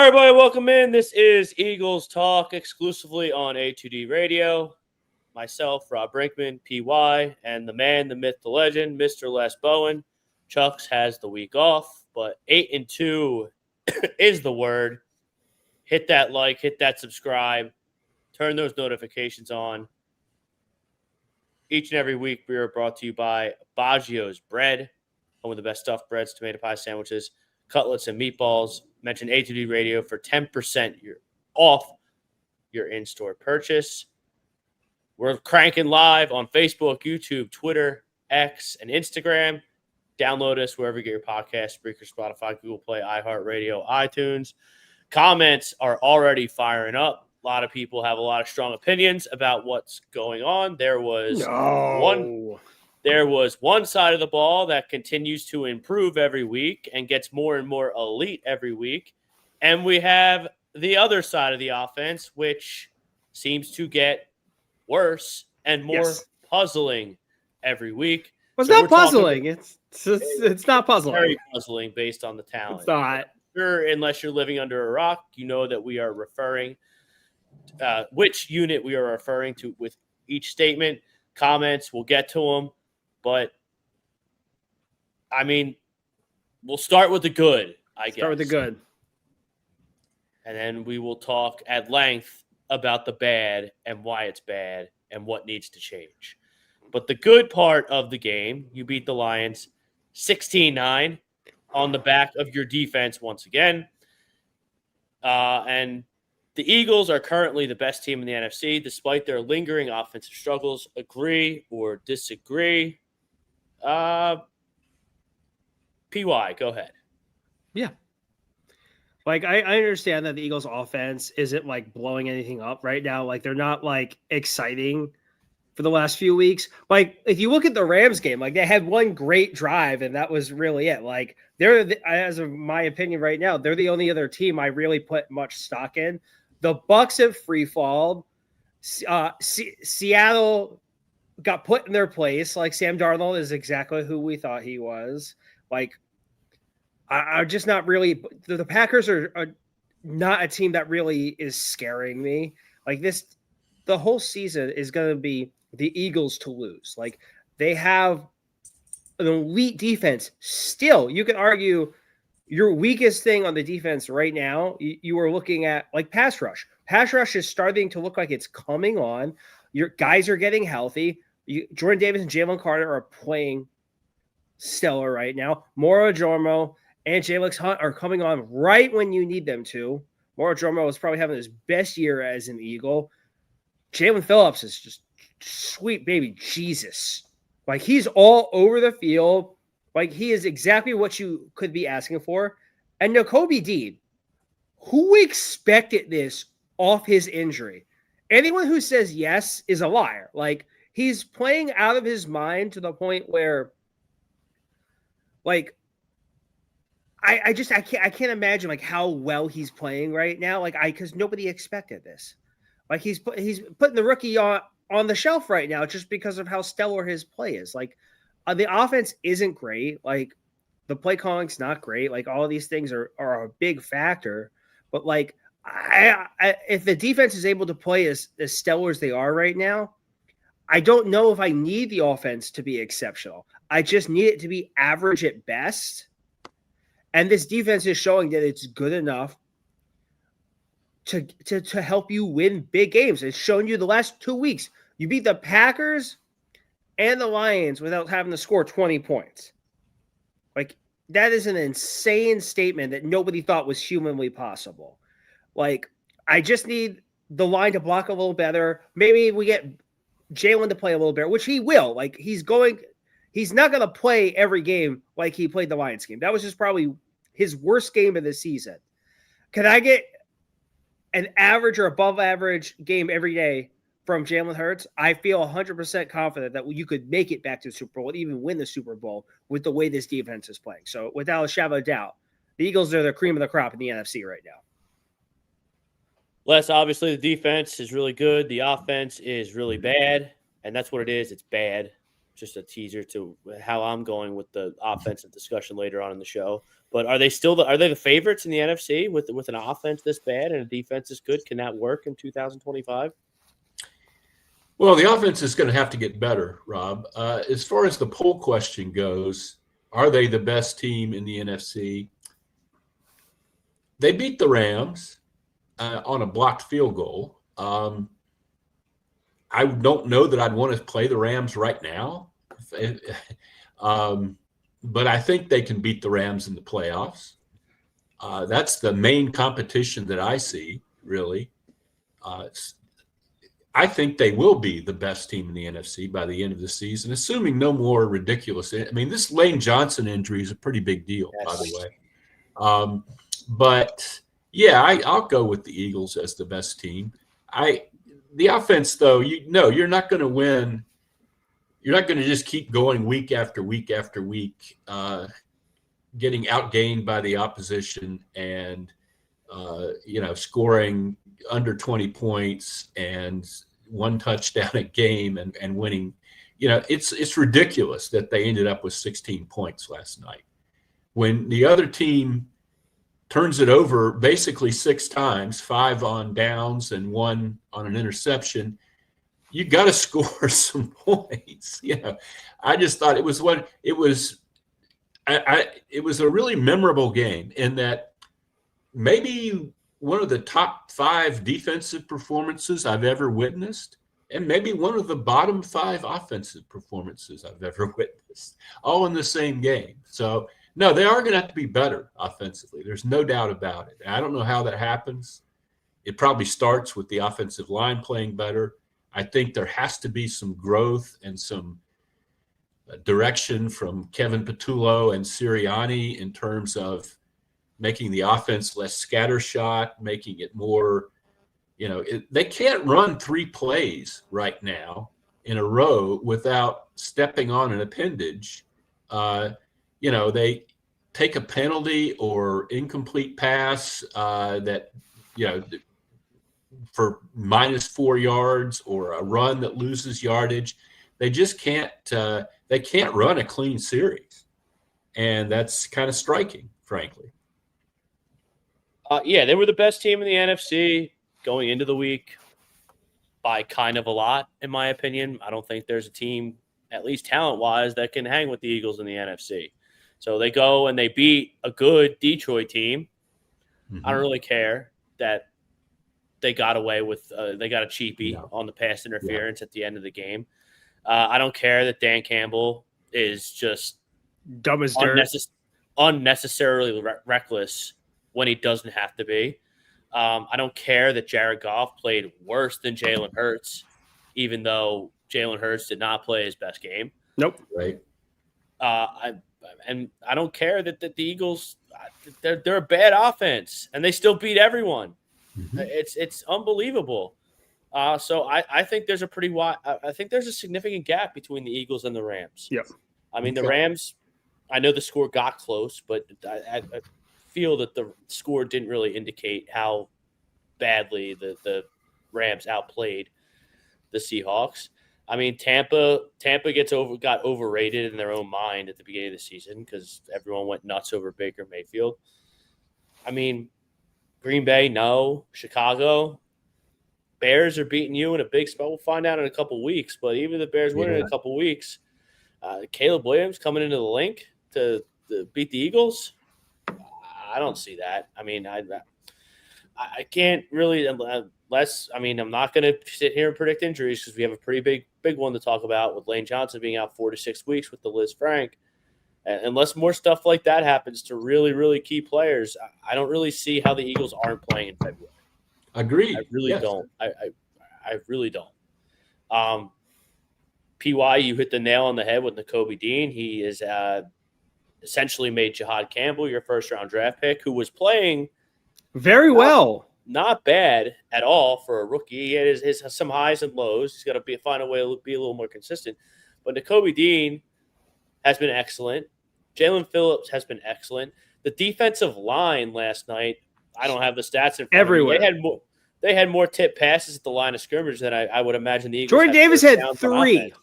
everybody, welcome in. This is Eagles Talk exclusively on A2D Radio. Myself, Rob Brinkman, PY, and the man, the myth, the legend, Mr. Les Bowen. Chux has the week off, but 8-2 is the word. Hit that like, hit that subscribe, turn those notifications on. Each and every week, we are brought to you by Baggio's Bread, one of the best stuffed breads, tomato pie sandwiches, cutlets, and meatballs. Mention A2D Radio for 10% off your in-store purchase. We're cranking live on Facebook, YouTube, Twitter, X, and Instagram. Download us wherever you get your podcasts, Breaker, Spotify, Google Play, iHeartRadio, iTunes. Comments are already firing up. A lot of people have a lot of strong opinions about what's going on. There was one side of the ball that continues to improve every week and gets more and more elite every week. And we have the other side of the offense, which seems to get worse and more puzzling every week. Well, it's not puzzling. It's not puzzling. Very puzzling based on the talent. It's not. Sure, unless you're living under a rock, you know that we are referring which unit we are referring to with each statement. Comments, we'll get to them. But, I mean, we'll start with the good, I guess. Start with the good. And then we will talk at length about the bad and why it's bad and what needs to change. But the good part of the game, you beat the Lions 16-9 on the back of your defense once again. And the Eagles are currently the best team in the NFC, despite their lingering offensive struggles. Agree or disagree? PY, go ahead. Yeah. Like, I understand that the Eagles offense isn't like blowing anything up right now. Like, they're not like exciting for the last few weeks. Like, if you look at the Rams game, like they had one great drive and that was really it. Like, as of my opinion right now, they're the only other team I really put much stock in. The Bucs have free falled. Seattle got put in their place. Like, Sam Darnold is exactly who we thought he was. Like, I'm just not really – the Packers are not a team that really is scaring me. Like, the whole season is going to be the Eagles to lose. Like, they have an elite defense. Still, you can argue your weakest thing on the defense right now, you are looking at, like, pass rush. Pass rush is starting to look like it's coming on. Your guys are getting healthy. Jordan Davis and Jalen Carter are playing stellar right now. Moro Jomo and Jalen Hunt are coming on right when you need them to. Moro Jomo is probably having his best year as an Eagle. Jalen Phillips is just sweet baby Jesus. Like, he's all over the field. Like, he is exactly what you could be asking for. And Nakobe Dean, who expected this off his injury? Anyone who says yes is a liar. Like, he's playing out of his mind to the point where, like, I can't imagine like how well he's playing right now. Like, because nobody expected this. Like, he's putting the rookie on the shelf right now just because of how stellar his play is. Like, the offense isn't great. Like, the play calling's not great. Like, all of these things are a big factor. But like, if the defense is able to play as stellar as they are right now, I don't know if I need the offense to be exceptional. I just need it to be average at best. And this defense is showing that it's good enough to help you win big games. It's shown you the last 2 weeks. You beat the Packers and the Lions without having to score 20 points. Like, that is an insane statement that nobody thought was humanly possible. Like, I just need the line to block a little better. Maybe we get Jalen to play a little better, which he will. Like, he's not going to play every game like he played the Lions game. That was just probably his worst game of the season. Can I get an average or above average game every day from Jalen Hurts? I feel 100% confident that you could make it back to the Super Bowl and even win the Super Bowl with the way this defense is playing. So without a shadow of a doubt, the Eagles are the cream of the crop in the NFC right now. Les, obviously the defense is really good. The offense is really bad, and that's what it is. It's bad. just a teaser to how I'm going with the offensive discussion later on in the show. But are they the favorites in the NFC with an offense this bad and a defense this good? Can that work in 2025? Well, the offense is going to have to get better, Rob. As far as the poll question goes, are they the best team in the NFC? They beat the Rams on a blocked field goal. I don't know that I'd want to play the Rams right now. But I think they can beat the Rams in the playoffs. That's the main competition that I see, really. I think they will be the best team in the NFC by the end of the season, assuming no more ridiculous. I mean, this Lane Johnson injury is a pretty big deal, by the way. But, yeah, I'll go with the Eagles as the best team. The offense, though, you're not going to win. You're not going to just keep going week after week after week, getting outgained by the opposition and, scoring under 20 points and one touchdown a game and winning. It's ridiculous that they ended up with 16 points last night. When the other team turns it over basically 6 times, 5 on downs and 1 on an interception, you got to score some points. I just thought it was a really memorable game in that maybe one of the top 5 defensive performances I've ever witnessed, and maybe one of the bottom 5 offensive performances I've ever witnessed, all in the same game. So, no, they are going to have to be better offensively. There's no doubt about it. I don't know how that happens. It probably starts with the offensive line playing better. I think there has to be some growth and some direction from Kevin Patullo and Sirianni in terms of making the offense less scattershot, making it more, they can't run 3 plays right now in a row without stepping on an appendage. They take a penalty or incomplete pass that, for -4 yards, or a run that loses yardage. They just can't run a clean series. And that's kind of striking, frankly. Yeah, they were the best team in the NFC going into the week by kind of a lot, in my opinion. I don't think there's a team, at least talent-wise, that can hang with the Eagles in the NFC. So they go and they beat a good Detroit team. Mm-hmm. I don't really care that they got away with they got a cheapie on the pass interference at the end of the game. I don't care that Dan Campbell is just dumb as dirt, unnecessarily reckless when he doesn't have to be. I don't care that Jared Goff played worse than Jalen Hurts, even though Jalen Hurts did not play his best game. Nope. Right. And I don't care that the Eagles, they're a bad offense and they still beat everyone. Mm-hmm. It's unbelievable. So I think there's I think there's a significant gap between the Eagles and the Rams. Yep. I mean, the Rams, I know the score got close, but I feel that the score didn't really indicate how badly the Rams outplayed the Seahawks. I mean, Tampa got overrated in their own mind at the beginning of the season because everyone went nuts over Baker Mayfield. I mean, Green Bay, no. Chicago, Bears are beating you in a big spot. We'll find out in a couple weeks, but even the Bears winning in a couple weeks, Caleb Williams coming into the link to beat the Eagles, I don't see that. I mean, I can't really unless – I mean, I'm not going to sit here and predict injuries because we have a pretty big one to talk about with Lane Johnson being out 4 to 6 weeks with the Liz Frank. Unless more stuff like that happens to really, really key players, I don't really see how the Eagles aren't playing in February. Agreed. I really don't. I really don't. PY, you hit the nail on the head with Nakobe Dean. He is essentially made Jahad Campbell your first-round draft pick, who was playing very well. Not bad at all for a rookie. He had his some highs and lows. He's got to find a way to be a little more consistent. But Nakobe Dean has been excellent. Jalen Phillips has been excellent. The defensive line last night, I don't have the stats in front everywhere. of me. They had more tip passes at the line of scrimmage than I would imagine the Eagles. Jordan Davis had 3.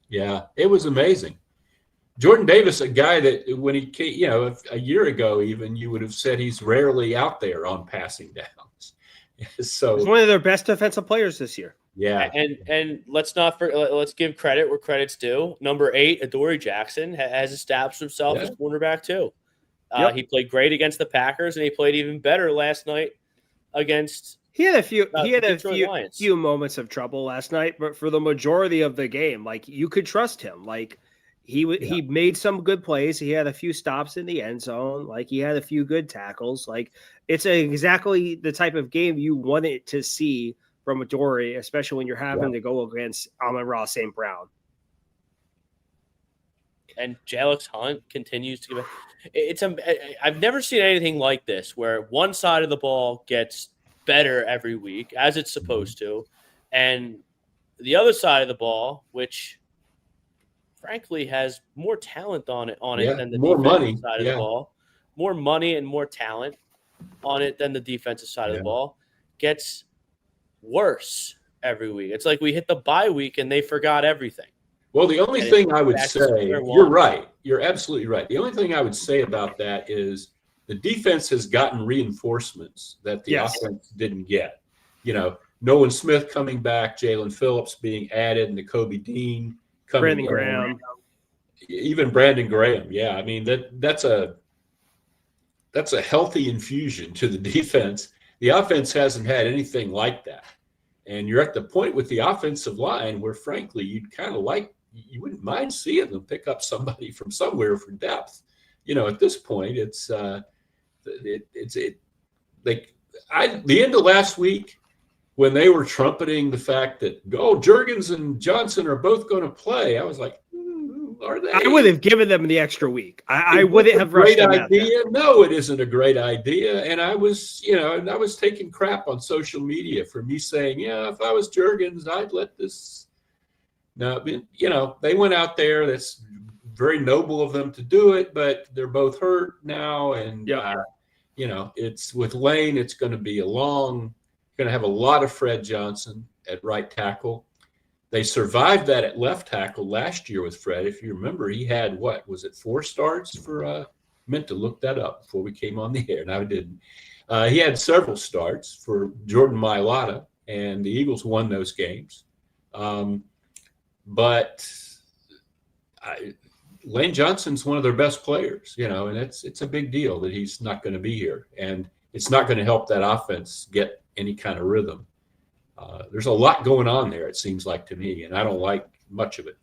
Yeah, it was amazing. Jordan Davis, a guy that when he came, a year ago even, you would have said he's rarely out there on passing downs. So He's one of their best defensive players this year. yeah, and let's give credit where credit's due. Number 8, Adoree Jackson, has established himself as cornerback too. Yep. He played great against the Packers, and he played even better last night against. He had a few Lions. few moments of trouble last night, but for the majority of the game, like, you could trust him. Like, he made some good plays. He had a few stops in the end zone. Like, he had a few good tackles. Like, it's exactly the type of game you wanted to see from Adoree, especially when you're having to go against Amon-Ra St. Brown. And Jalix Hunt continues to give I've never seen anything like this, where one side of the ball gets better every week, as it's supposed to, and the other side of the ball, which frankly has more talent on it than the defensive side of the ball, more money and more talent on it than the defensive side of the ball, gets worse every week. It's like we hit the bye week and they forgot everything. Well, the only thing I would say, you're right. You're absolutely right. The only thing I would say about that is the defense has gotten reinforcements that the offense didn't get. Nolan Smith coming back, Jalen Phillips being added, Nakobe Dean coming Brandon Graham. Even Brandon Graham. Yeah, I mean, that's a healthy infusion to the defense. The offense hasn't had anything like that. And you're at the point with the offensive line where, frankly, you wouldn't mind seeing them pick up somebody from somewhere for depth. At this point, the end of last week, when they were trumpeting the fact that Juergens and Johnson are both going to play, I was like, are they? I would have given them the extra week. I wouldn't have rushed them. Great idea. No, it isn't a great idea. And I was, and I was taking crap on social media for me saying, if I was Juergens, I'd let this. No, they went out there. That's very noble of them to do it, but they're both hurt now. And, it's with Lane, it's going to be going to have a lot of Fred Johnson at right tackle. They survived that at left tackle last year with Fred. If you remember, he had 4 starts for, meant to look that up before we came on the air. Now I didn't. He had several starts for Jordan Mailata, and the Eagles won those games. But Lane Johnson's one of their best players, and it's a big deal that he's not going to be here. And it's not going to help that offense get any kind of rhythm. There's a lot going on there, it seems like to me, and I don't like much of it.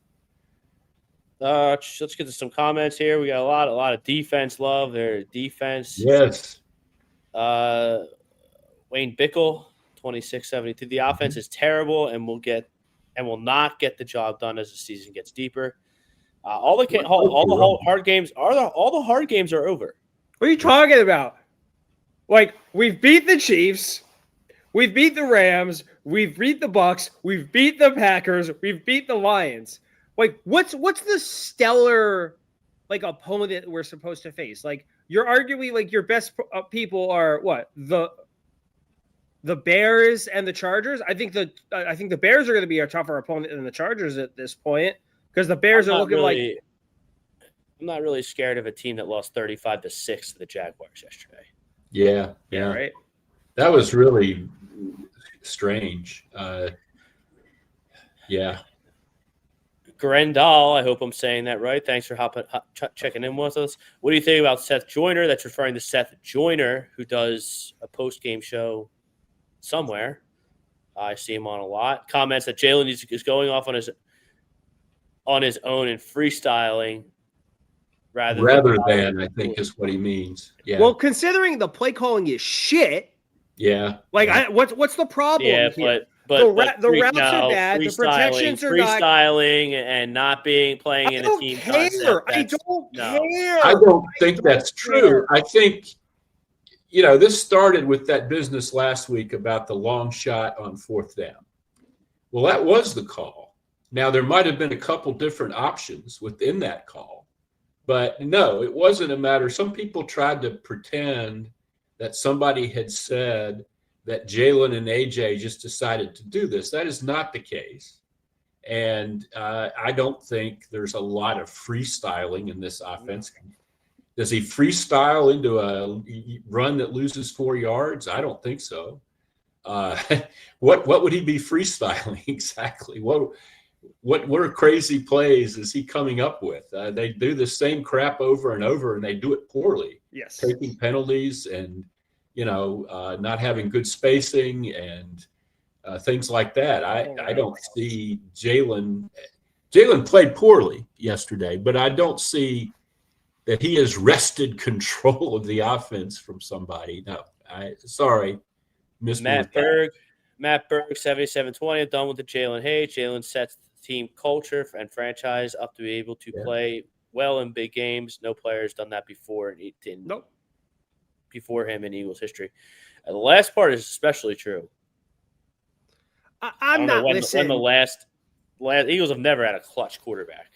Let's get to some comments here. We got a lot of defense love. Their defense. Yes. Wayne Bickle, 2672. The offense is terrible and will not get the job done as the season gets deeper. All the hard games are over. What are you talking about? Like, we've beat the Chiefs, we've beat the Rams, we've beat the Bucks, we've beat the Packers, we've beat the Lions. Like, what's the stellar opponent we're supposed to face? Like, you're arguing your best people are what? The Bears and the Chargers. I think the Bears are going to be a tougher opponent than the Chargers at this point, because the Bears are looking like. I'm not really scared of a team that lost 35-6 to the Jaguars yesterday. Yeah. Right. That was really strange. Grendal, I hope I'm saying that right. Thanks for checking in with us. What do you think about Seth Joyner? That's referring to Seth Joyner, who does a post-game show somewhere. I see him on a lot. Comments that Jalen is going off on his own and freestyling rather than I think is what he means. Yeah. Well, considering the play calling is shit. Yeah. What's the problem here? But the routes are bad. The protections are not freestyling and not playing in a team concept. I don't care. I don't think that's true. I think, this started with that business last week about the long shot on 4th down. Well, that was the call. Now, there might have been a couple different options within that call, but no, it wasn't a matter. Some people tried to pretend that somebody had said that Jalen and AJ just decided to do this. That is not the case. And I don't think there's a lot of freestyling in this offense. Does he freestyle into a run that loses 4 yards? I don't think so. What would he be freestyling exactly? What crazy plays is he coming up with? They do the same crap over and over, and they do it poorly. Yes, taking penalties and not having good spacing and things like that. I don't see Jalen. Jalen played poorly yesterday, but I don't see that he has wrested control of the offense from somebody. No, sorry, Matt Berg, 77-20, done with the Jalen Hayes. Jalen sets the team culture and franchise up to be able to play well in big games. No player's done that before. Nope. Before him in Eagles history. And the last part is especially true. I'm not listening. When the last Eagles have never had a clutch quarterback.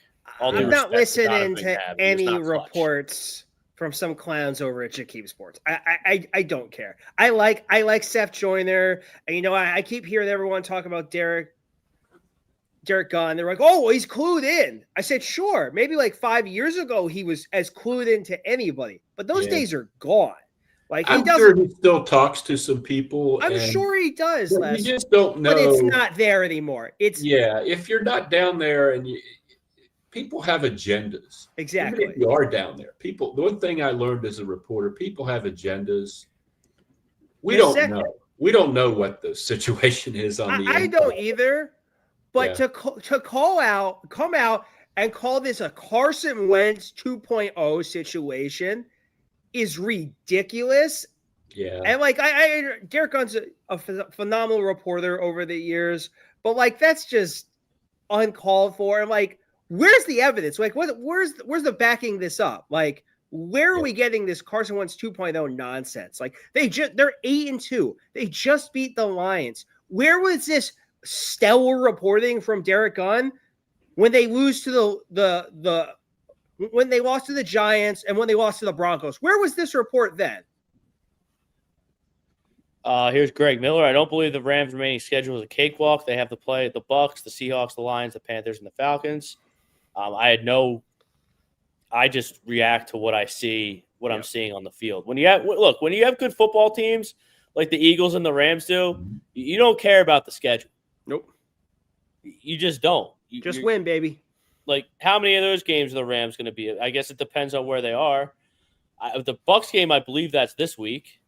I'm not listening to any reports from some clowns over at Jakeem Sports. I don't care. I like Seth Joyner, and I keep hearing everyone talk about Derek Gunn. They're like, oh, well, he's clued in. I said, sure. Maybe like 5 years ago he was as clued in to anybody, but those days are gone. Like I'm sure he still talks to some people. I'm sure he does. You just don't know. But it's not there anymore. If you're not down there and people have agendas. Exactly. Even if you are down there. The one thing I learned as a reporter, people have agendas. We don't know. We don't know what the situation is on the I don't either. But to come out and call this a Carson Wentz 2.0 situation is ridiculous. Yeah. And Derek Gunn's a phenomenal reporter over the years, but that's just uncalled for. And where's the evidence? Where's the backing this up? Where are we getting this Carson Wentz 2.0 nonsense? They're 8-2. They just beat the Lions. Where was this stellar reporting from Derek Gunn when they lose to when they lost to the Giants and when they lost to the Broncos? Where was this report then? Here's Greg Miller. I don't believe the Rams' remaining schedule is a cakewalk. They have to play the Bucs, the Seahawks, the Lions, the Panthers, and the Falcons. I just react to what I see, what I'm seeing on the field. When you have good football teams like the Eagles and the Rams do, you don't care about the schedule. Nope. You just don't. Just win, baby. How many of those games are the Rams going to be? I guess it depends on where they are. The Bucs game, I believe that's this week.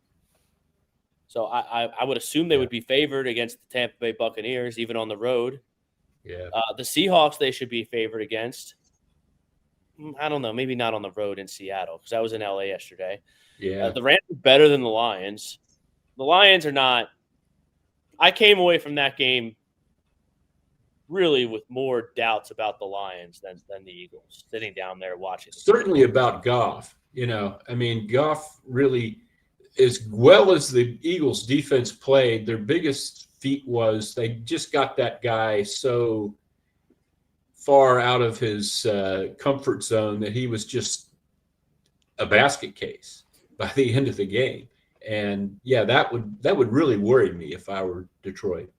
So I would assume they would be favored against the Tampa Bay Buccaneers, even on the road. Yeah. The Seahawks, they should be favored against. I don't know. Maybe not on the road in Seattle because I was in LA yesterday. Yeah. The Rams are better than the Lions. The Lions are not. I came away from that game really with more doubts about the Lions than the Eagles, sitting down there watching. Certainly about Goff. Goff really, as well as the Eagles defense played, their biggest feat was they just got that guy so far out of his comfort zone that he was just a basket case by the end of the game. And that would really worry me if I were Detroit.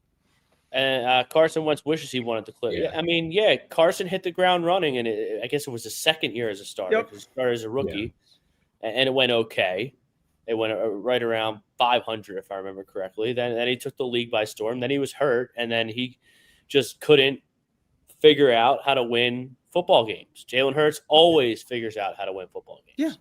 And Carson Wentz wishes he wanted to clear. Yeah. Carson hit the ground running, and I guess it was his second year as a starter. Yep. He started as a rookie, and it went okay. It went right around 500, if I remember correctly. Then he took the league by storm. Then he was hurt, and then he just couldn't figure out how to win football games. Jalen Hurts always figures out how to win football games. Yeah.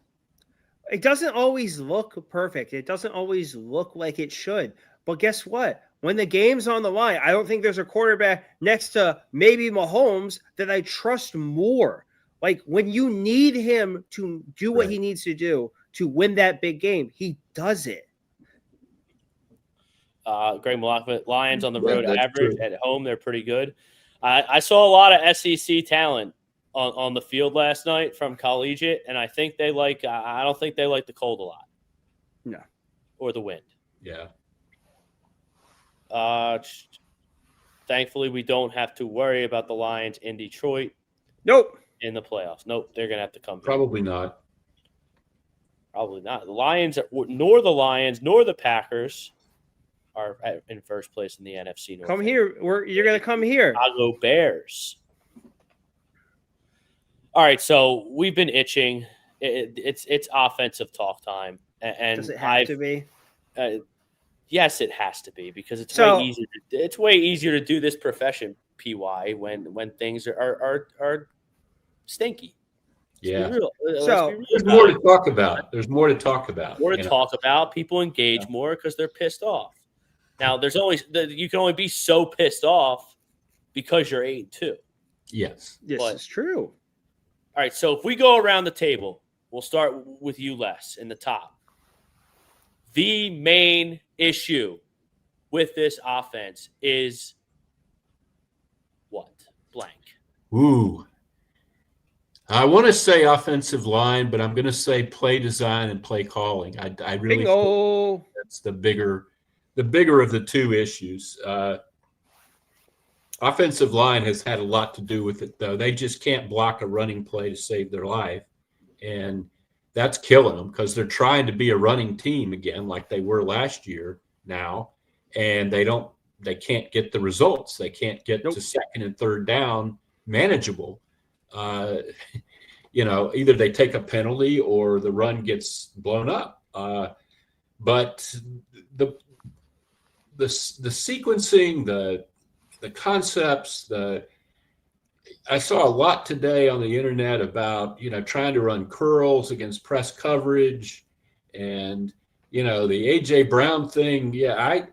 It doesn't always look perfect. It doesn't always look like it should. But guess what? When the game's on the line, I don't think there's a quarterback next to maybe Mahomes that I trust more. When you need him to do what he needs to do to win that big game, he does it. Greg Malachman, Lions on the road true. average. At home, they're pretty good. I saw a lot of SEC talent on the field last night from collegiate, and I think they I don't think they like the cold a lot. No. Or the wind. Yeah. Thankfully, we don't have to worry about the Lions in Detroit. Nope. In the playoffs. Nope. They're going to have to come. Probably not. Probably not. The Lions, nor the Packers, are in first place in the NFC North. Come here. You're going to come here. Chicago Bears. All right, so we've been itching. It's offensive talk time, and Does it have to be? Yes, it has to be, because it's So- way easier. It's way easier to do this profession, PY, when things are stinky. Yeah. Let's be real. So- There's more to talk about. There's more to talk about. More to you know. talk about. People engage more because they're pissed off. Now, you can only be so pissed off because you're 8-2. Yes. This But- is true. All right, so if we go around the table, we'll start with you, Les, in the top. The main issue with this offense is what? Blank. Ooh. I want to say offensive line, but I'm going to say play design and play calling. I really think Bingo. that's the bigger of the two issues. Offensive line has had a lot to do with it, though. They just can't block a running play to save their life, and that's killing them because they're trying to be a running team again, like they were last year now, and they can't get the results. They can't get to second and third down manageable. Either they take a penalty or the run gets blown up. But the sequencing, the concepts, I saw a lot today on the internet about, trying to run curls against press coverage and, the AJ Brown thing. Yeah,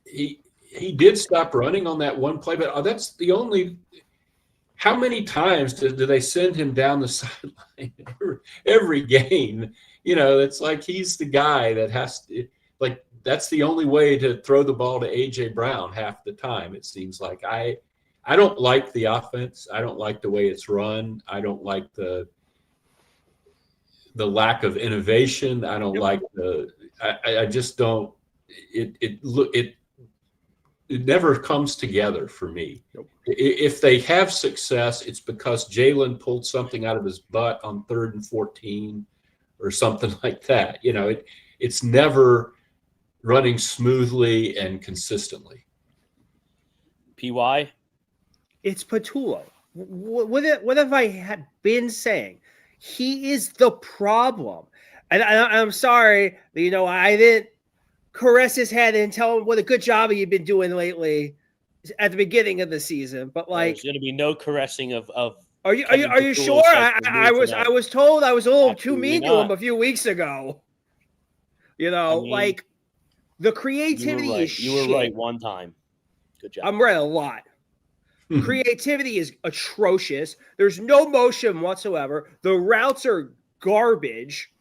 he did stop running on that one play, but that's the only. How many times do they send him down the sideline every game? It's like he's the guy that has to, like, that's the only way to throw the ball to A.J. Brown half the time, it seems like. I don't like the offense. I don't like the way it's run. I don't like the lack of innovation. I don't like I just don't – it never comes together for me. Nope. If they have success, it's because Jalen pulled something out of his butt on 3rd and 14 or something like that. It's never running smoothly and consistently. PY? It's Patullo. What have I been saying? He is the problem. And I'm sorry, I didn't caress his head and tell him what a good job he'd been doing lately at the beginning of the season. But There's going to be no caressing of. Are you sure? I was told I was a little too mean to him a few weeks ago. The creativity is shit. You were right one time. Good job. I'm right a lot. Creativity is atrocious. There's no motion whatsoever. The routes are garbage.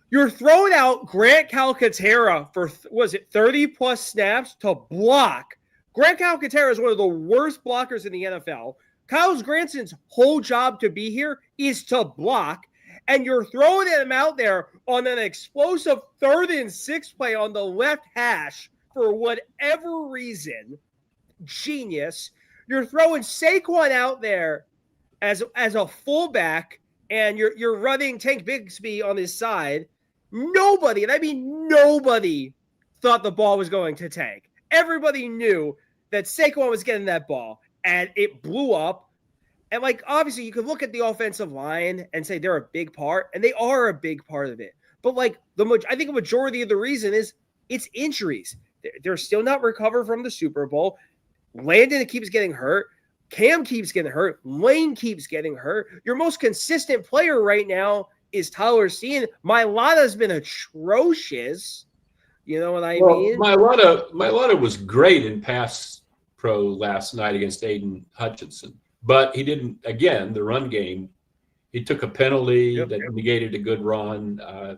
You're throwing out Grant Calcaterra for, 30-plus snaps to block. Grant Calcaterra is one of the worst blockers in the NFL. Kyles Granson's whole job to be here is to block, and you're throwing him out there on an explosive 3rd and 6 play on the left hash for whatever reason. Genius. You're throwing Saquon out there as a fullback, and you're running Tank Bigsby on his side. Nobody, and I mean nobody, thought the ball was going to Tank. Everybody knew that Saquon was getting that ball, and it blew up. And, obviously, you can look at the offensive line and say they're a big part, and they are a big part of it. But, I think a majority of the reason is it's injuries. They're still not recovered from the Super Bowl. Landon keeps getting hurt. Cam keeps getting hurt. Lane keeps getting hurt. Your most consistent player right now is Tyler Steen. Mailata's been atrocious. You know what I mean? Mailata was great in pass pro last night against Aiden Hutchinson, but he didn't. Again, the run game, he took a penalty that negated a good run. I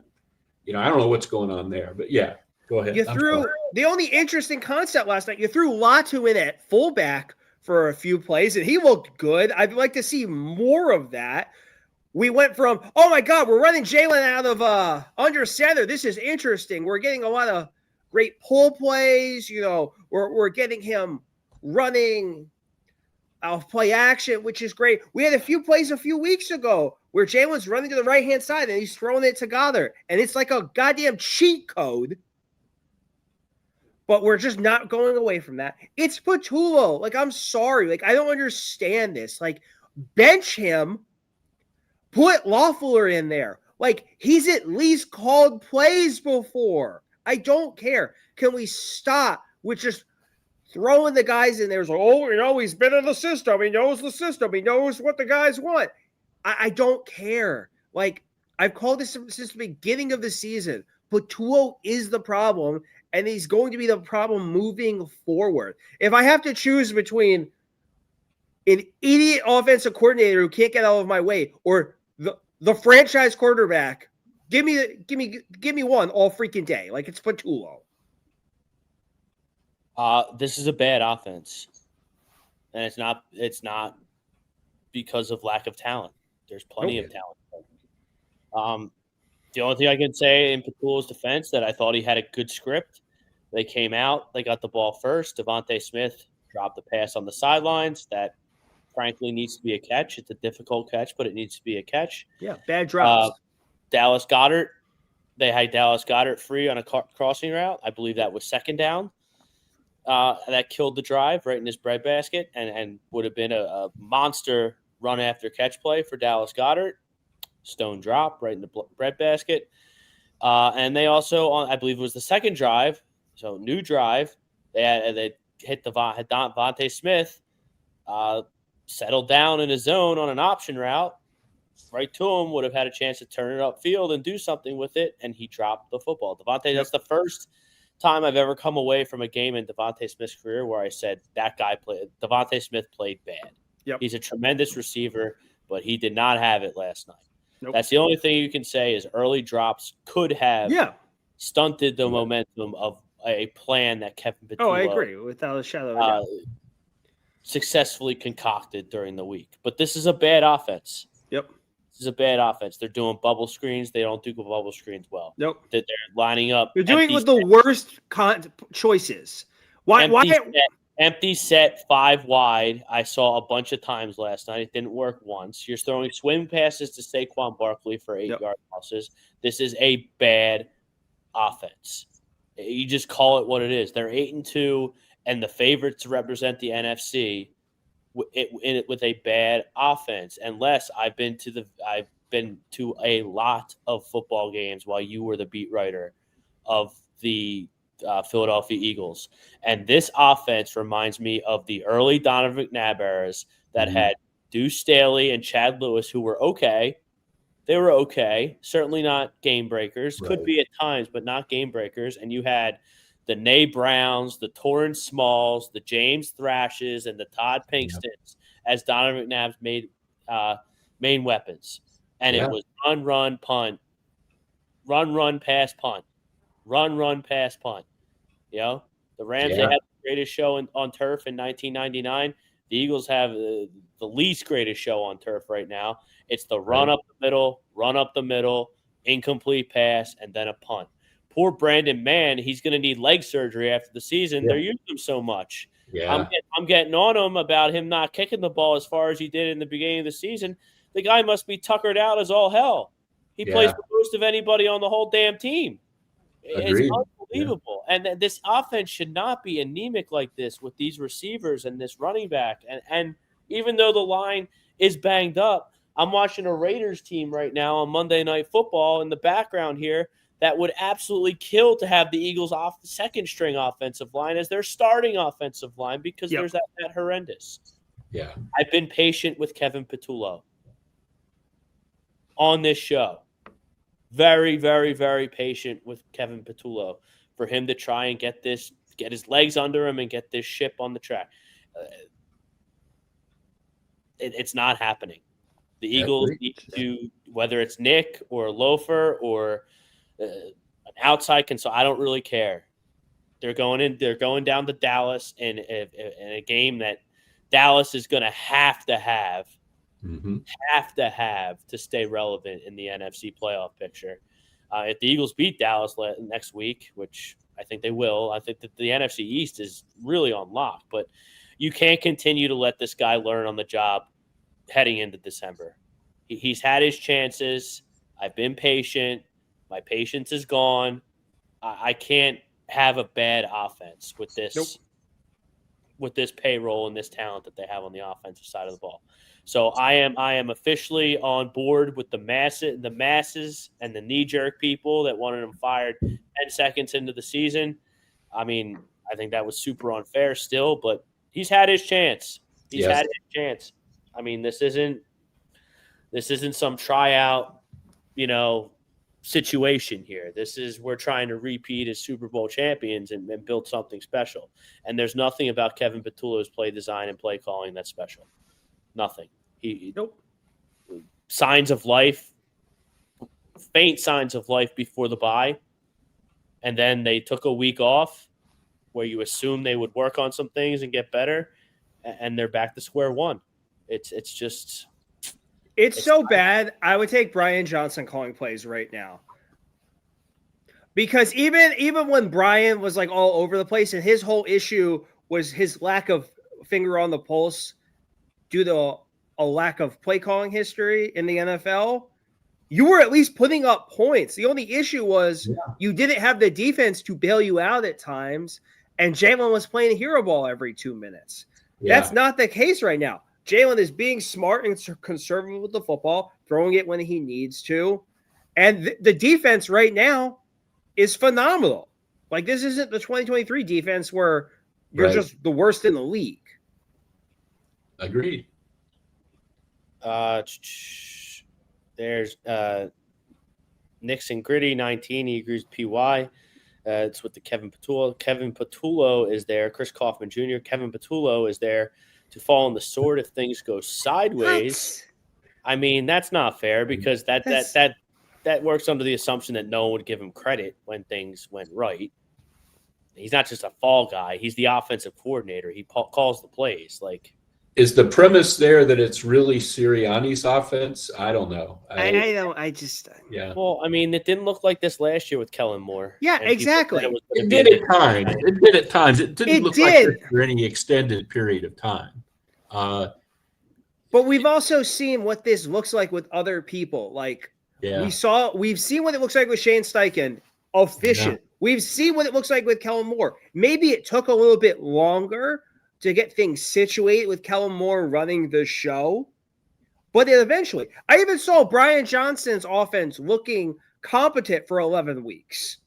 don't know what's going on there, but yeah, go ahead. You threw the only interesting concept last night. You threw Latu in at fullback for a few plays, and he looked good. I'd like to see more of that. We went from, oh my God, we're running Jalen out of under center. This is interesting. We're getting a lot of great pull plays. We're getting him running off play action, which is great. We had a few plays a few weeks ago where Jalen's running to the right-hand side and he's throwing it to Goddard. And it's like a goddamn cheat code. but we're just not going away from that. It's Patullo. Like, I'm sorry. Like, I don't understand this. Like, bench him, put Loeffler in there. Like, he's at least called plays before. I don't care. Can we stop with just throwing the guys in there? It's like, oh, he's been in the system. He knows the system. He knows what the guys want. I don't care. Like, I've called this since the beginning of the season. Patullo is the problem, and he's going to be the problem moving forward. If I have to choose between an idiot offensive coordinator who can't get out of my way or the franchise quarterback, give me one all freaking day. Like, it's Patullo. This is a bad offense, and it's not because of lack of talent. There's plenty of talent. The only thing I can say in Patullo's defense that I thought he had a good script. They came out, they got the ball first. Devontae Smith dropped the pass on the sidelines. That, frankly, needs to be a catch. It's a difficult catch, but it needs to be a catch. Yeah, bad drops. Dallas Goedert, they had Dallas Goedert free on a crossing route. I believe that was second down. That killed the drive right in his breadbasket and would have been a monster run after catch play for Dallas Goedert. Stone drop right in the breadbasket. And they also, I believe it was the second drive, so new drive, they hit Devontae Smith, settled down in a zone on an option route, right to him, would have had a chance to turn it upfield and do something with it, and he dropped the football. Devontae, that's the first time I've ever come away from a game in Devontae Smith's career where I said Devontae Smith played bad. Yep. He's a tremendous receiver, but he did not have it last night. Nope. That's the only thing you can say is early drops could have stunted the momentum of a plan that Kevin Patullo I agree, without a shadow of a doubt. Successfully concocted during the week. But this is a bad offense. Yep. This is a bad offense. They're doing bubble screens. They don't do bubble screens well. Nope. They're lining up. They're doing it with the worst choices. Why? Empty set 5 wide. I saw a bunch of times last night. It didn't work once. You're throwing swing passes to Saquon Barkley for 8-yard losses. This is a bad offense. You just call it what it is. They're 8-2, and the favorites to represent the NFC with a bad offense. Unless I've been to a lot of football games while you were the beat writer of the Philadelphia Eagles. And this offense reminds me of the early Donovan McNabb eras that had Deuce Staley and Chad Lewis, who were okay. They were okay. Certainly not game breakers. Right. Could be at times, but not game breakers. And you had the Nay Browns, the Torrance Smalls, the James Thrashes, and the Todd Pinkstons as Donovan McNabb's main weapons. And it was run, punt, run, pass, punt. Run, pass, punt. You know, the Rams, they had the greatest show on turf in 1999. The Eagles have the least greatest show on turf right now. It's the run up the middle, incomplete pass, and then a punt. Poor Brandon Mann, he's going to need leg surgery after the season. They're using him so much. Yeah. I'm getting on him about him not kicking the ball as far as he did in the beginning of the season. The guy must be tuckered out as all hell. He plays the most of anybody on the whole damn team. Agreed. It's unbelievable. Yeah. And this offense should not be anemic like this with these receivers and this running back. And even though the line is banged up, I'm watching a Raiders team right now on Monday Night Football in the background here that would absolutely kill to have the Eagles off the second string offensive line as their starting offensive line because there's that horrendous. Yeah. I've been patient with Kevin Patullo on this show. Very, very, very patient with Kevin Patullo for him to try and get his legs under him and get this ship on the track. It's not happening. The Eagles need to, whether it's Nick or Loeffler or an outside console, I don't really care. They're going down to Dallas in a game that Dallas is going to have to stay relevant in the NFC playoff picture. If the Eagles beat Dallas next week, which I think they will, I think that the NFC East is really on lock. But you can't continue to let this guy learn on the job heading into December. He's had his chances. I've been patient. My patience is gone. I can't have a bad offense with this Nope. with this payroll and this talent that they have on the offensive side of the ball. So I am officially on board with the masses and the knee-jerk people that wanted him fired 10 seconds into the season. I mean, I think that was super unfair still, but he's had his chance. He's had his chance. I mean, this isn't some tryout, situation here. This is we're trying to repeat as Super Bowl champions and build something special. And there's nothing about Kevin Patullo's play design and play calling that's special. Nothing. Nope. Signs of life, faint signs of life before the bye, and then they took a week off where you assume they would work on some things and get better, and they're back to square one. It's so bad. I would take Brian Johnson calling plays right now. Because even when Brian was like all over the place and his whole issue was his lack of finger on the pulse due to a lack of play calling history in the NFL, you were at least putting up points. The only issue was you didn't have the defense to bail you out at times, and Jalen was playing hero ball every 2 minutes. Yeah. That's not the case right now. Jalen is being smart and conservative with the football, throwing it when he needs to. And the defense right now is phenomenal. Like, this isn't the 2023 defense where you're just the worst in the league. Agreed. There's Nixon Gritty 19. He agrees with PY. It's with the Kevin Patullo. Kevin Patullo is there. Chris Kaufman Jr. Kevin Patullo is there to fall on the sword if things go sideways. What? I mean, that's not fair because that works under the assumption that no one would give him credit when things went right. He's not just a fall guy. He's the offensive coordinator. He calls the plays. Like, is the premise there that it's really Sirianni's offense? I don't know. Yeah. Well, I mean, it didn't look like this last year with Kellen Moore. Yeah, exactly. It did at times. It didn't look like this for any extended period of time. But we've also seen what this looks like with other people. Like, we've seen what it looks like with Shane Steichen, efficient. Yeah. We've seen what it looks like with Kellen Moore. Maybe it took a little bit longer to get things situated with Kellen Moore running the show, but eventually, I even saw Brian Johnson's offense looking competent for 11 weeks.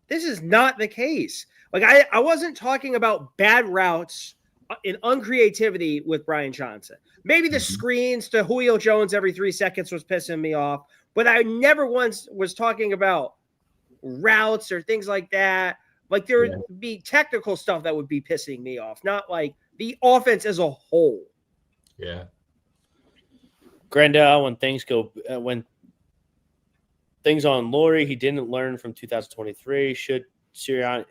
This is not the case. Like, I wasn't talking about bad routes and uncreativity with Brian Johnson. Maybe the screens to Julio Jones every 3 seconds was pissing me off, but I never once was talking about routes or things like that. Like, there would be technical stuff that would be pissing me off, not like the offense as a whole. Yeah. Grandel, when things on Laurie, he didn't learn from 2023. Sirianni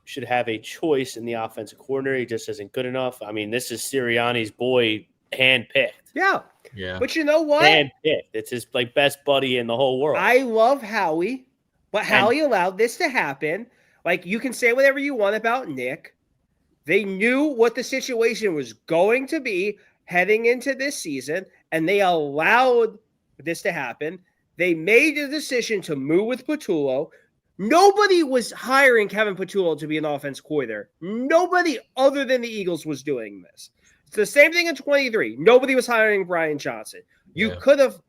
should have a choice in the offensive coordinator. He just isn't good enough. I mean, this is Sirianni's boy, handpicked. Yeah. But you know what? Handpicked. It's his best buddy in the whole world. I love Howie, but Howie allowed this to happen. Like, you can say whatever you want about Nick. They knew what the situation was going to be heading into this season, and they allowed this to happen. They made a decision to move with Patullo. Nobody was hiring Kevin Patullo to be an offense coordinator. Nobody other than the Eagles was doing this. It's the same thing in 23. Nobody was hiring Brian Johnson. You could have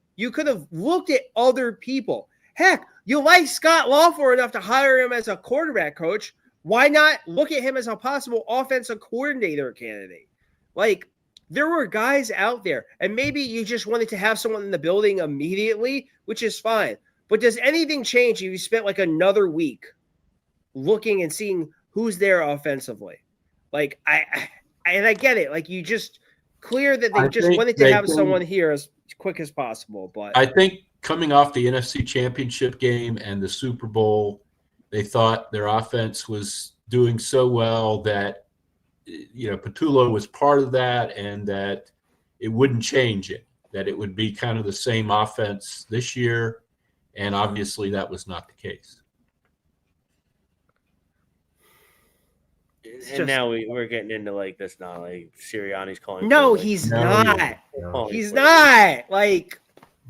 looked at other people. Heck, you like Scott Lawford enough to hire him as a quarterback coach. Why not look at him as a possible offensive coordinator candidate? Like, there were guys out there, and maybe you just wanted to have someone in the building immediately, which is fine. But does anything change if you spent like another week looking and seeing who's there offensively? Like, I get it. Like, you just clear that they just wanted to have someone here as quick as possible. But I think coming off the NFC Championship game and the Super Bowl, they thought their offense was doing so well that, Patullo was part of that and that it wouldn't change it, that it would be kind of the same offense this year. And obviously that was not the case. And now we're getting into like this now, like Sirianni's calling. No, he's not. He's not. Like,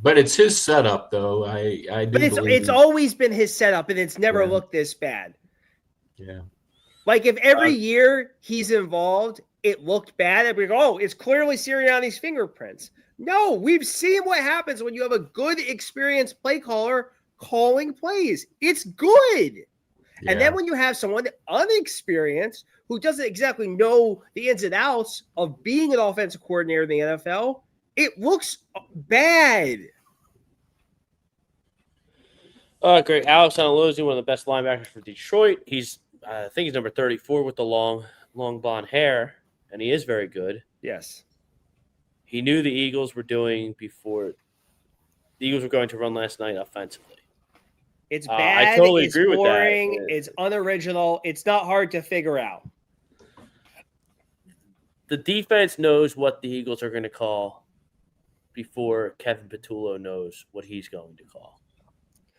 but it's his setup, though. I do. But it's always been his setup, and it's never looked this bad. Yeah. Like if every year he's involved, it looked bad, and we go, oh, it's clearly Sirianni's fingerprints. No, we've seen what happens when you have a good, experienced play caller calling plays. It's good. Yeah. And then when you have someone unexperienced who doesn't exactly know the ins and outs of being an offensive coordinator in the NFL, it looks bad. Great. Alex Andalusi, one of the best linebackers for Detroit. I think he's number 34 with the long blonde hair, and he is very good. Yes. He knew the Eagles were doing before the Eagles were going to run last night offensively. It's bad. I totally it's agree boring, with that. It's unoriginal. It's not hard to figure out. The defense knows what the Eagles are going to call before Kevin Patullo knows what he's going to call.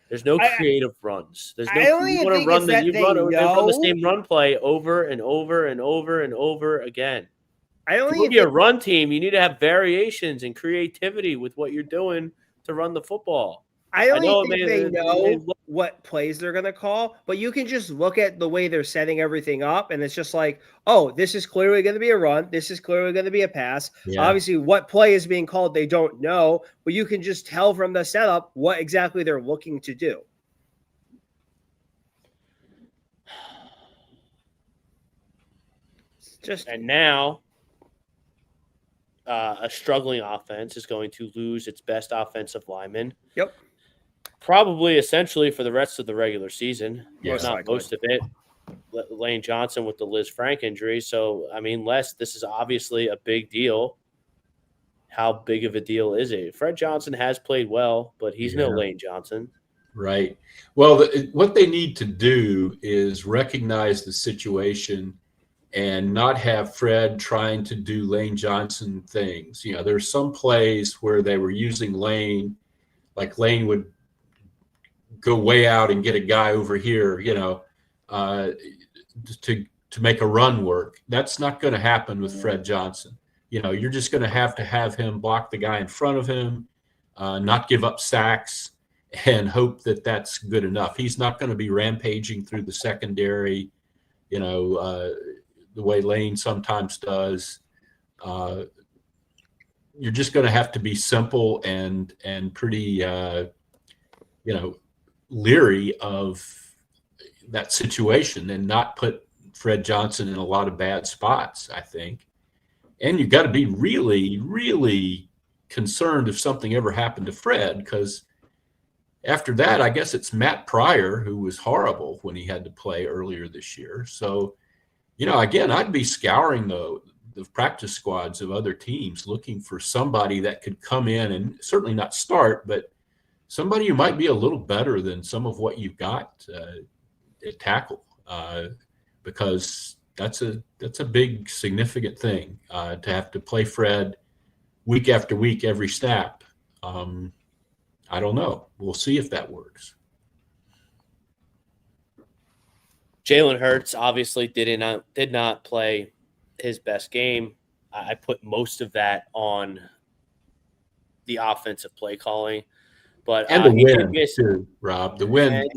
There's no creative runs. There's no. You want to run the same run play over and over and over and over again. I don't think you're a run team. You need to have variations and creativity with what you're doing to run the football. I don't think they know what plays they're going to call, but you can just look at the way they're setting everything up, and it's just like, oh, this is clearly going to be a run. This is clearly going to be a pass. Yeah. Obviously, what play is being called, they don't know, but you can just tell from the setup what exactly they're looking to do. And now a struggling offense is going to lose its best offensive lineman. Yep. Probably essentially for the rest of the regular season. Yes, not most of it. Lane Johnson with the Liz Frank injury. So, I mean, this is obviously a big deal. How big of a deal is it? Fred Johnson has played well, but he's no Lane Johnson. Right. Well, what they need to do is recognize the situation and not have Fred trying to do Lane Johnson things. You know, there's some plays where they were using Lane, like Lane would go way out and get a guy over here, you know, to make a run work. That's not going to happen with Fred Johnson. You know, you're just going to have him block the guy in front of him, not give up sacks, and hope that that's good enough. He's not going to be rampaging through the secondary, you know, the way Lane sometimes does. You're just going to have to be simple and pretty, you know, leery of that situation and not put Fred Johnson in a lot of bad spots, I think. And you've got to be really, really concerned if something ever happened to Fred, because after that, I guess it's Matt Pryor, who was horrible when he had to play earlier this year. So, you know, again, I'd be scouring the practice squads of other teams looking for somebody that could come in and certainly not start, but somebody who might be a little better than some of what you've got at tackle, because that's a big, significant thing to have to play Fred week after week, every snap. I don't know. We'll see if that works. Jalen Hurts obviously did not play his best game. I put most of that on the offensive play calling. But and the win too, Rob. The win,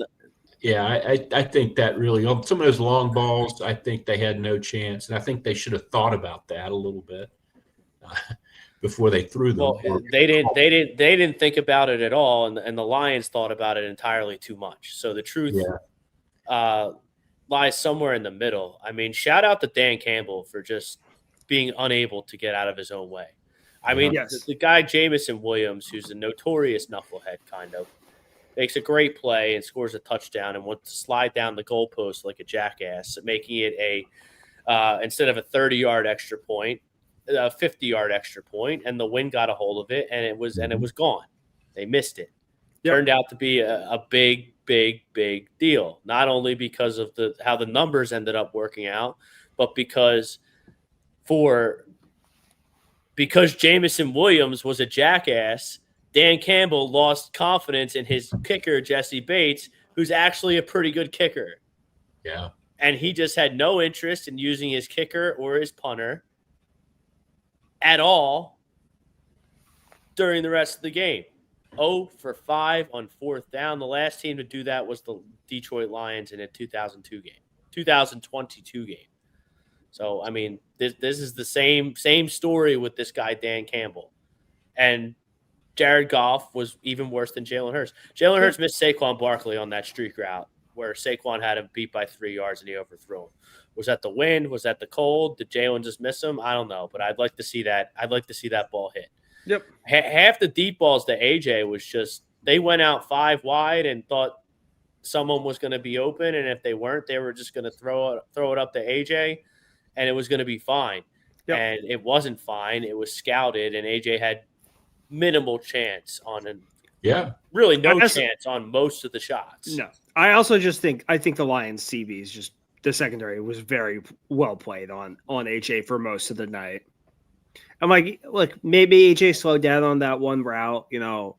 I think that really on some of those long balls, I think they had no chance, and I think they should have thought about that a little bit before they threw them. Well, they didn't think about it at all, and the Lions thought about it entirely too much. So the truth lies somewhere in the middle. I mean, shout out to Dan Campbell for just being unable to get out of his own way. I mean, the guy Jamison Williams, who's a notorious knucklehead, kind of, makes a great play and scores a touchdown and wants to slide down the goalpost like a jackass, making it instead of a 30-yard extra point, a 50-yard extra point, and the wind got a hold of it, and it was gone. They missed it. Turned out to be a big, big, big deal. Not only because of how the numbers ended up working out, but because Jamison Williams was a jackass, Dan Campbell lost confidence in his kicker, Jesse Bates, who's actually a pretty good kicker. Yeah. And he just had no interest in using his kicker or his punter at all during the rest of the game. 0 for 5 on fourth down. The last team to do that was the Detroit Lions in a 2002 game. 2022 game. So I mean, this is the same story with this guy Dan Campbell, and Jared Goff was even worse than Jalen Hurts. Jalen Hurts missed Saquon Barkley on that streak route where Saquon had him beat by 3 yards and he overthrew him. Was that the wind? Was that the cold? Did Jalen just miss him? I don't know, but I'd like to see that. I'd like to see that ball hit. Yep. Half the deep balls to AJ was just they went out 5 wide and thought someone was going to be open, and if they weren't, they were just going to throw it up to AJ, and it was going to be fine. Yep. And it wasn't fine. It was scouted, and AJ had minimal chance on really no chance on most of the shots. No, I think the Lions CBs just the secondary was very well played on AJ for most of the night. I'm like, look, maybe AJ slowed down on that one route. You know,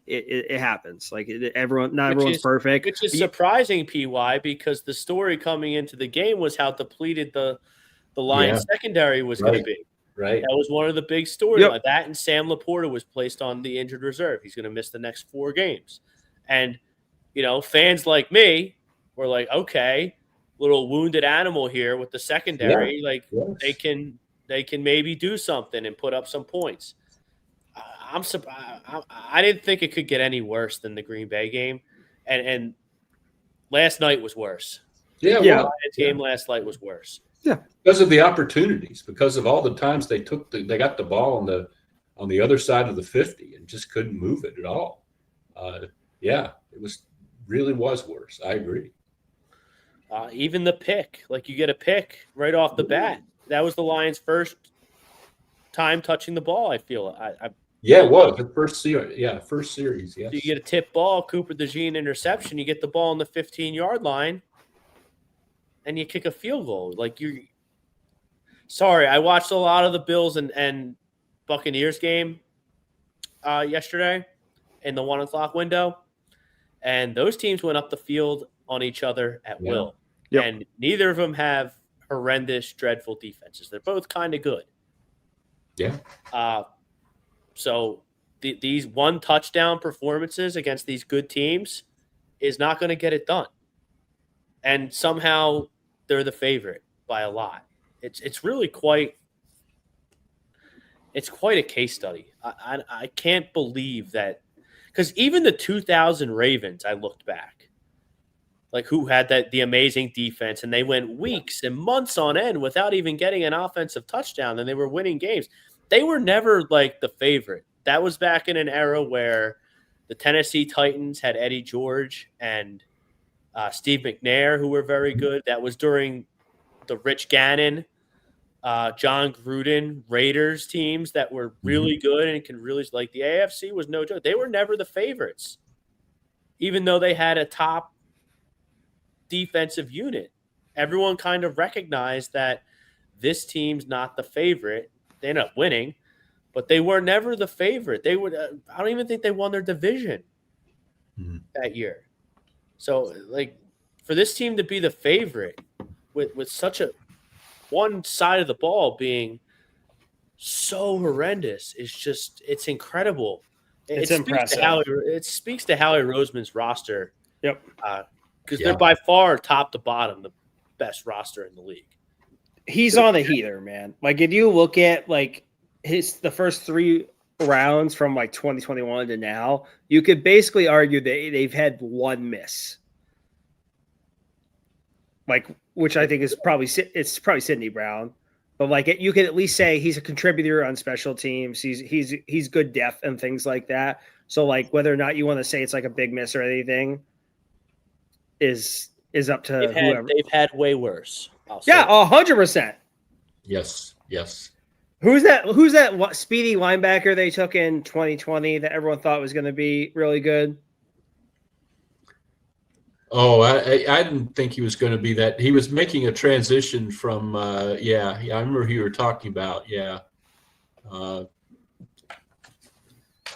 it happens. Like everyone's perfect, which is surprising, PY, because the story coming into the game was how depleted the Lions secondary was going to be. Right. That was one of the big stories. Yep. That and Sam Laporta was placed on the injured reserve. He's going to miss the next 4 games. And, you know, fans like me were like, okay, little wounded animal here with the secondary. Yeah. Like they can maybe do something and put up some points. I'm surprised. I didn't think it could get any worse than the Green Bay game. And last night was worse. Yeah. The Lions game last night was worse. Yeah, because of the opportunities, because of all the times they got the ball on the other side of the 50 and just couldn't move it at all. It really was worse. I agree. Even the pick, like you get a pick right off the bat. That was the Lions' first time touching the ball. I feel. It was the first series. Yeah, first series. Yes. So you get a tip ball, Cooper DeJean interception. You get the ball on the 15-yard line. And you kick a field goal. Like sorry, I watched a lot of the Bills and Buccaneers game yesterday in the 1:00 window, and those teams went up the field on each other at will. Yep. And neither of them have horrendous, dreadful defenses. They're both kind of good. Yeah. So these 1 touchdown performances against these good teams is not going to get it done. And somehow they're the favorite by a lot. It's really quite a case study. I can't believe that, because even the 2000 Ravens, I looked back, like who had the amazing defense, and they went weeks and months on end without even getting an offensive touchdown, and they were winning games. They were never like the favorite. That was back in an era where the Tennessee Titans had Eddie George and Steve McNair, who were very good. That was during the Rich Gannon, John Gruden Raiders teams that were really good and can really, like, the AFC was no joke. They were never the favorites, even though they had a top defensive unit. Everyone kind of recognized that this team's not the favorite. They ended up winning, but they were never the favorite. They would. I don't even think they won their division that year. So, like, for this team to be the favorite with such a one side of the ball being so horrendous is just, it's incredible. It's impressive. It speaks to Howie Roseman's roster. Yep. Because they're by far top to bottom the best roster in the league. He's on a heater, man. Like, if you look at like the first 3 rounds from like 2021 to now, you could basically argue that they've had 1 miss. Like, which I think is probably Sidney Brown, but like you can at least say he's a contributor on special teams. He's good depth and things like that. So like whether or not you want to say it's like a big miss or anything is up to whoever. They've had way worse. 100%. Yes. Who's that speedy linebacker they took in 2020 that everyone thought was going to be really good? Oh, I didn't think he was going to be that. He was making a transition from, I remember who you were talking about. Yeah. I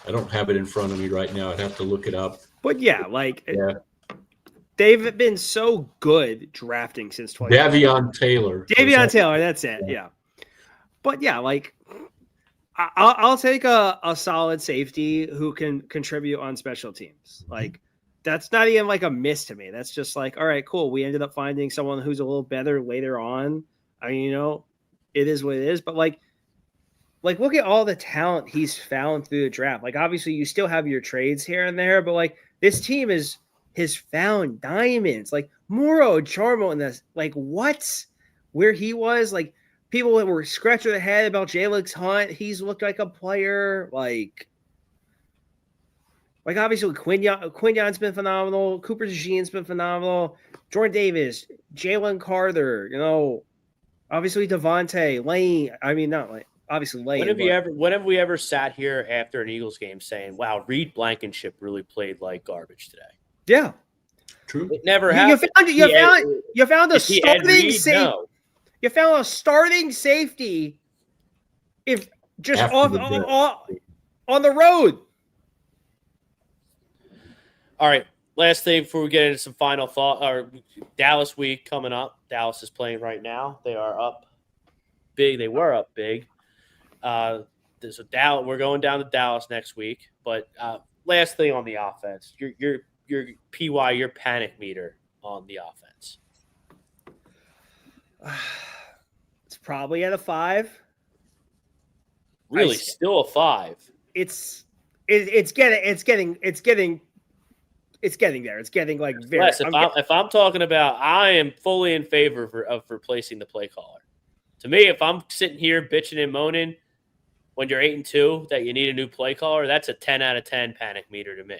don't have it in front of me right now. I'd have to look it up. But they've been so good drafting since 2020. Davion Taylor, that's it. Yeah. But yeah, like I'll take a solid safety who can contribute on special teams. Like that's not even like a miss to me. That's just like, all right, cool. We ended up finding someone who's a little better later on. I mean, it is what it is. But like look at all the talent he's found through the draft. Like, obviously, you still have your trades here and there, but like this team has found diamonds. Like Muro Charmo in this, like where he was, like people that were scratching their head about Jalix Hunt. He's looked like a player. Like obviously Quinyon's been phenomenal. Cooper DeJean's been phenomenal. Jordan Davis, Jalen Carter, obviously Devontae, Lane. I mean, not Lane. Obviously Lane. When have we ever sat here after an Eagles game saying, wow, Reed Blankenship really played like garbage today? Yeah. True. It never happened. You found a starting safety. No. You found a starting safety if just on the road. All right. Last thing before we get into some final thought, or Dallas week coming up. Dallas is playing right now. They are up big. They were up big. So Dallas, we're going down to Dallas next week. But last thing on the offense, your PY, your panic meter on the offense. It's probably at a 5. Really, still a 5. It's getting there. It's getting like very. Yes, if I'm talking about, I am fully in favor of replacing the play caller. To me, if I'm sitting here bitching and moaning when you're 8-2 that you need a new play caller, that's a 10 out of 10 panic meter to me.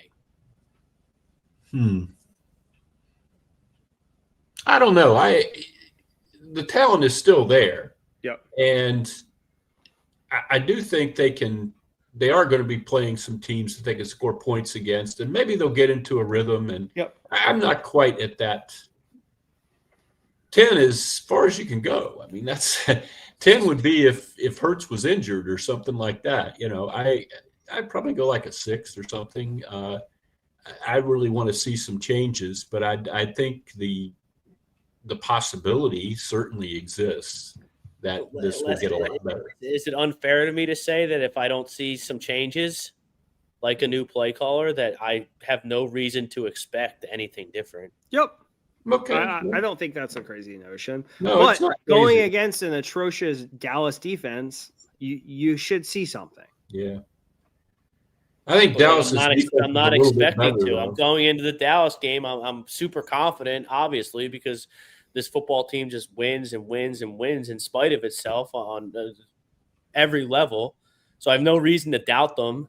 I don't know. The talent is still there. Yep. And I do think they are going to be playing some teams that they can score points against, and maybe they'll get into a rhythm. And I'm not quite at that. 10 is as far as you can go. I mean, that's 10 would be if Hurts was injured or something like that. I'd probably go like a 6 or something. I really want to see some changes, but I think the possibility certainly exists that this will get a lot better. Is it unfair to me to say that if I don't see some changes, like a new play caller, that I have no reason to expect anything different? Yep. Okay. I don't think that's a crazy notion. No, but it's not going crazy. against an atrocious Dallas defense, you should see something. Yeah. I think Dallas is. I'm not expecting to. I'm going into the Dallas game. I'm super confident, obviously, because this football team just wins and wins and wins in spite of itself on every level. So I have no reason to doubt them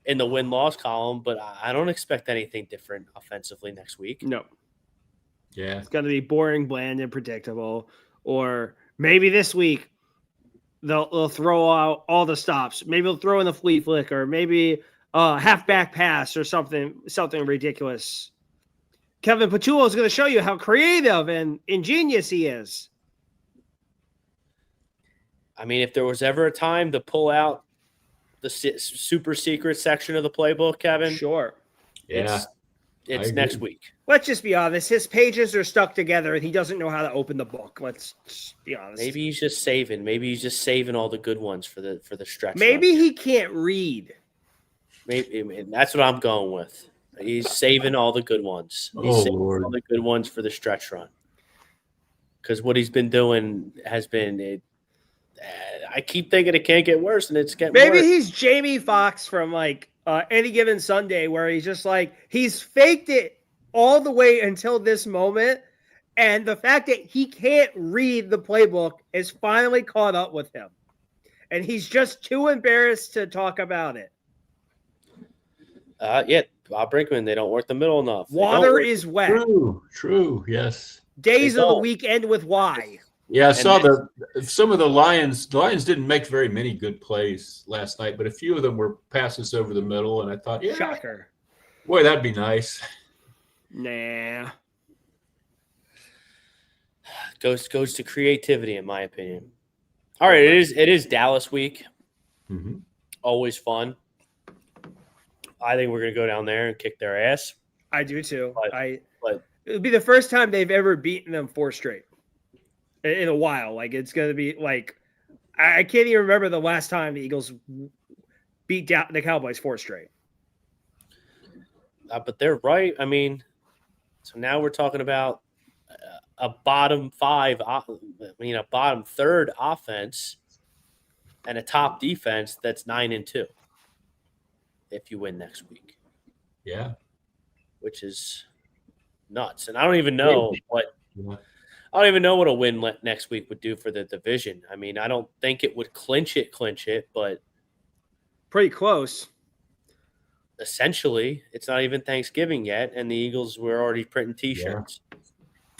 in the win-loss column, but I don't expect anything different offensively next week. No. Yeah. It's going to be boring, bland, and predictable. Or maybe this week they'll throw out all the stops. Maybe they'll throw in the flea flick, or maybe a halfback pass or something ridiculous. Kevin Patullo is going to show you how creative and ingenious he is. I mean, if there was ever a time to pull out the super secret section of the playbook, Kevin, sure. It's next week. Let's just be honest. His pages are stuck together, and he doesn't know how to open the book. Let's just be honest. Maybe he's just saving. Maybe he's just saving all the good ones for the stretch. Maybe he can't read. Maybe that's what I'm going with. He's saving all the good ones. He's saving all the good ones for the stretch run. Because what he's been doing has been. I keep thinking it can't get worse, and it's getting worse. Maybe he's Jamie Foxx from Any Given Sunday, where he's just he's faked it all the way until this moment, and the fact that he can't read the playbook is finally caught up with him, and he's just too embarrassed to talk about it. Bob Brinkman, they don't work the middle enough. Water is wet. True, yes. Days of the week end with Y. Yeah, I saw some of the Lions. The Lions didn't make very many good plays last night, but a few of them were passes over the middle, and I thought, shocker. Boy, that'd be nice. Nah. Goes to creativity, in my opinion. All right, it is Dallas week. Mm-hmm. Always fun. I think we're gonna go down there and kick their ass. I do too. But it would be the first time they've ever beaten them 4 straight in a while. It's gonna be I can't even remember the last time the Eagles beat down the Cowboys 4 straight. but they're right. I mean, so now we're talking about a bottom third offense and a top defense that's 9-2 if you win next week. Yeah. Which is nuts. And I don't even know what a win next week would do for the division. I mean, I don't think it would clinch it, but pretty close. Essentially, it's not even Thanksgiving yet, and the Eagles were already printing T-shirts.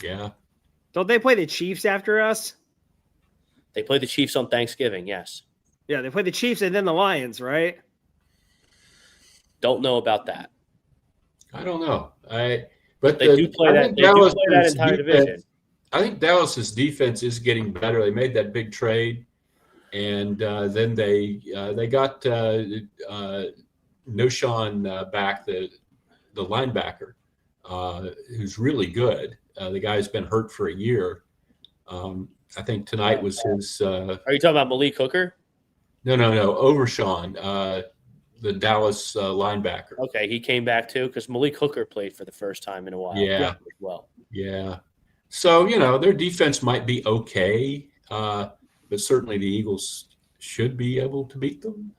Yeah. Don't they play the Chiefs after us? They play the Chiefs on Thanksgiving, yes. Yeah, they play the Chiefs and then the Lions, right? Don't know about that. I don't know. They do play that entire division. I think Dallas's defense is getting better. They made that big trade, and then they got Noshawn back, the linebacker, who's really good. The guy's been hurt for a year. I think tonight was his. Are you talking about Malik Hooker? No. Overshawn, the Dallas linebacker. Okay, he came back too because Malik Hooker played for the first time in a while. Yeah. As well. Yeah. So, their defense might be okay, but certainly the Eagles should be able to beat them.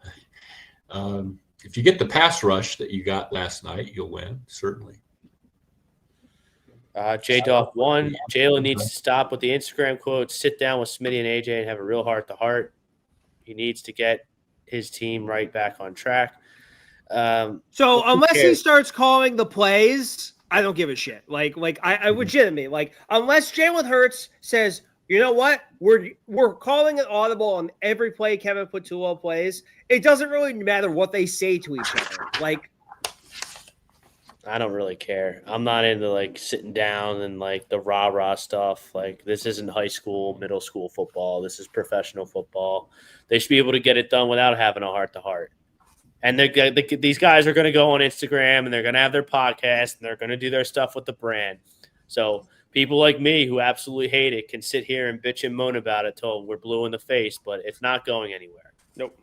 If you get the pass rush that you got last night, you'll win, certainly. J-Dog 1, Jalen needs to stop with the Instagram quotes, sit down with Smitty and AJ and have a real heart-to-heart. He needs to get his team right back on track. So unless he starts calling the plays, I don't give a shit. I legitimately, unless Jalen Hurts says, you know what, we're calling an audible on every play Kevin Patullo plays, it doesn't really matter what they say to each other. I don't really care. I'm not into sitting down and the rah-rah stuff. This isn't high school, middle school football. This is professional football. They should be able to get it done without having a heart-to-heart. And these guys are going to go on Instagram and they're going to have their podcast and they're going to do their stuff with the brand. So people like me who absolutely hate it can sit here and bitch and moan about it till we're blue in the face, but it's not going anywhere. Nope.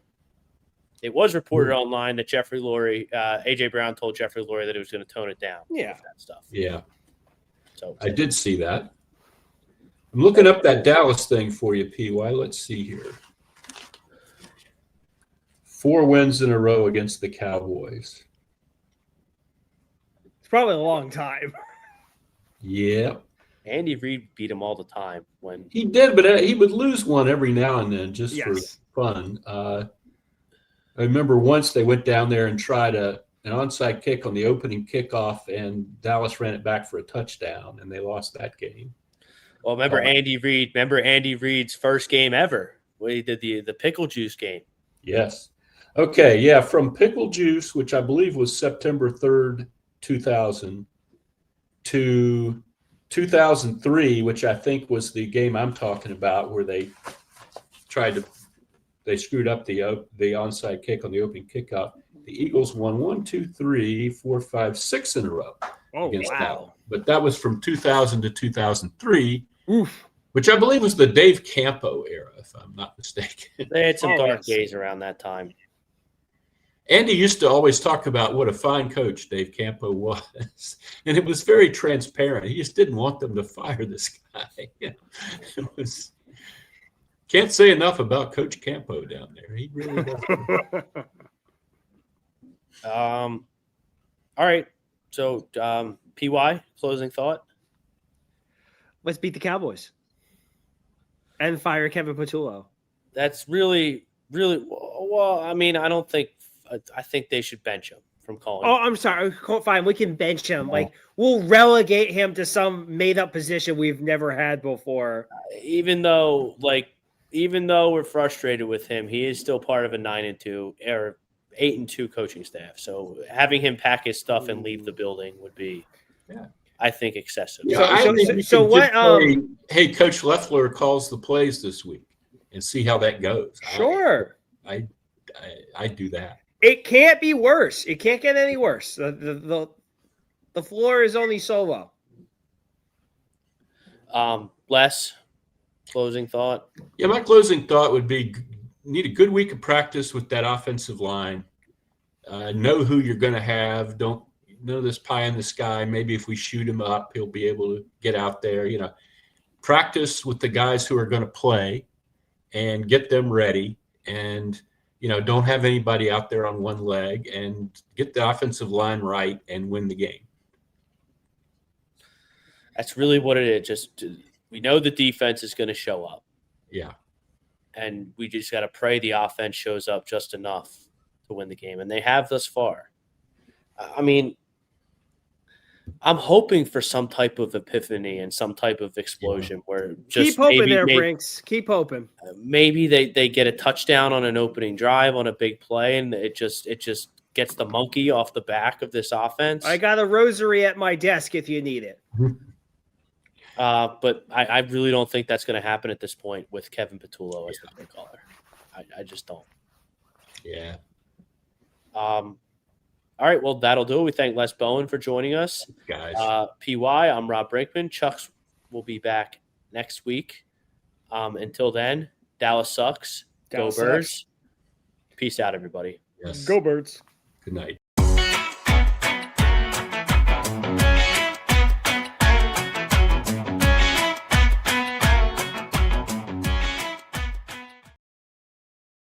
It was reported online that Jeffrey Lurie, AJ Brown told Jeffrey Lurie that he was going to tone it down. Yeah. That stuff. Yeah. So I did see that. I'm looking up that Dallas thing for you, PY. Let's see here. 4 wins in a row against the Cowboys. It's probably a long time. Yeah. Andy Reid beat him all the time when he did, but he would lose one every now and then just for fun. I remember once they went down there and tried an onside kick on the opening kickoff, and Dallas ran it back for a touchdown, and they lost that game. Well, remember Andy Reid? Remember Andy Reid's first game ever when he did the pickle juice game? Yes. Okay, yeah, from pickle juice, which I believe was September 3rd, 2000, to 2003, which I think was the game I'm talking about, where they screwed up the onside kick on the opening kickoff. The Eagles won 1, 2, 3, 4, 5, 6 in a row against Dallas. But that was from 2000 to 2003, which I believe was the Dave Campo era, if I'm not mistaken. They had some dark days around that time. Andy used to always talk about what a fine coach Dave Campo was, and it was very transparent. He just didn't want them to fire this guy. It was. Can't say enough about Coach Campo down there. He really does. All right. So, PY, closing thought? Let's beat the Cowboys and fire Kevin Patullo. That's really well. I mean, I think they should bench him from calling. Oh, I'm sorry. Fine, we can bench him. We'll relegate him to some made-up position we've never had before. Even though we're frustrated with him, he is still part of a 9-2 or 8-2 coaching staff. So having him pack his stuff and leave the building would be, I think, excessive. Yeah, hey, Coach Leffler calls the plays this week and see how that goes. Sure. I do that. It can't be worse. It can't get any worse. The floor is only so low. Les, closing thought? Yeah, my closing thought would be need a good week of practice with that offensive line. Know who you're going to have. Don't none of this pie in the sky. Maybe if we shoot him up, he'll be able to get out there. Practice with the guys who are going to play and get them ready, and don't have anybody out there on one leg, and get the offensive line right and win the game. That's really what it is. Just we know the defense is going to show up. Yeah. And we just got to pray the offense shows up just enough to win the game. And they have thus far. I mean, I'm hoping for some type of epiphany and some type of explosion where just keep hoping Brinks. Keep hoping. Maybe they get a touchdown on an opening drive on a big play, and it just gets the monkey off the back of this offense. I got a rosary at my desk if you need it. But I really don't think that's going to happen at this point with Kevin Patullo as the play caller. I just don't. Yeah. All right, well, that'll do it. We thank Les Bowen for joining us. Guys. PY, I'm Rob Brinkman. Chux will be back next week. Until then, Dallas sucks. Go Birds. Peace out, everybody. Yes. Go Birds. Good night.